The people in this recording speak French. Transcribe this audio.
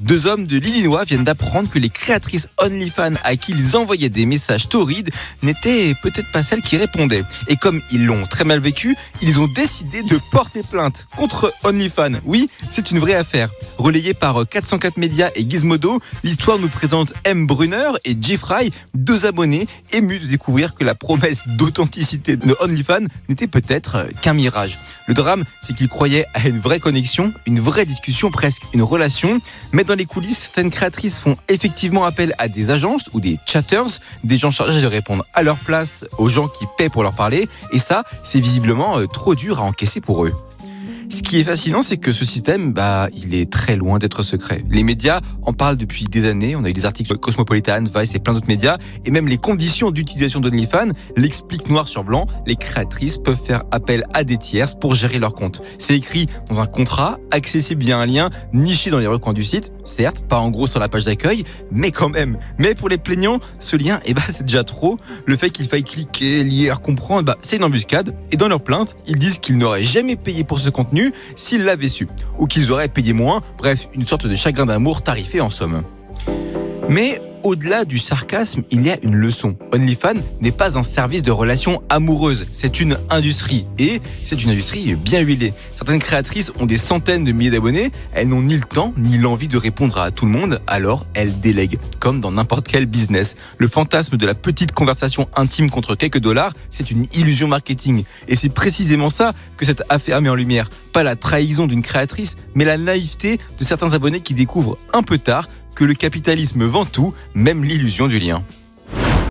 2 hommes de l'Illinois viennent d'apprendre que les créatrices OnlyFans à qui ils envoyaient des messages torrides n'étaient peut-être pas celles qui répondaient. Et comme ils l'ont très mal vécu, ils ont décidé de porter plainte contre OnlyFans. Oui, c'est une vraie affaire. Relayée par 404 Médias et Gizmodo, l'histoire nous présente M. Brunner et Jeffrey, 2 abonnés émus de découvrir que la promesse d'authenticité de OnlyFans n'était peut-être qu'un mirage. Le drame, c'est qu'ils croyaient à une vraie connexion, une vraie discussion, presque une relation. Mais dans les coulisses, certaines créatrices font effectivement appel à des agences ou des chatters, des gens chargés de répondre à leur place aux gens qui paient pour leur parler. Et ça, c'est visiblement trop dur à encaisser pour eux. Ce qui est fascinant, c'est que ce système, il est très loin d'être secret. Les médias en parlent depuis des années. On a eu des articles sur Cosmopolitan, Vice et plein d'autres médias. Et même les conditions d'utilisation d'OnlyFans l'expliquent noir sur blanc. Les créatrices peuvent faire appel à des tierces pour gérer leur compte. C'est écrit dans un contrat, accessible via un lien niché dans les recoins du site. Certes, pas en gros sur la page d'accueil, mais quand même. Mais pour les plaignants, ce lien, c'est déjà trop. Le fait qu'il faille cliquer, lire, comprendre, c'est une embuscade. Et dans leur plainte, ils disent qu'ils n'auraient jamais payé pour ce contenu s'ils l'avaient su, ou qu'ils auraient payé moins, bref, une sorte de chagrin d'amour tarifé en somme. Mais au-delà du sarcasme, il y a une leçon. OnlyFans n'est pas un service de relations amoureuses, c'est une industrie, et c'est une industrie bien huilée. Certaines créatrices ont des centaines de milliers d'abonnés, elles n'ont ni le temps ni l'envie de répondre à tout le monde, alors elles délèguent, comme dans n'importe quel business. Le fantasme de la petite conversation intime contre quelques dollars, c'est une illusion marketing. Et c'est précisément ça que cette affaire met en lumière. Pas la trahison d'une créatrice, mais la naïveté de certains abonnés qui découvrent un peu tard que le capitalisme vend tout, même l'illusion du lien.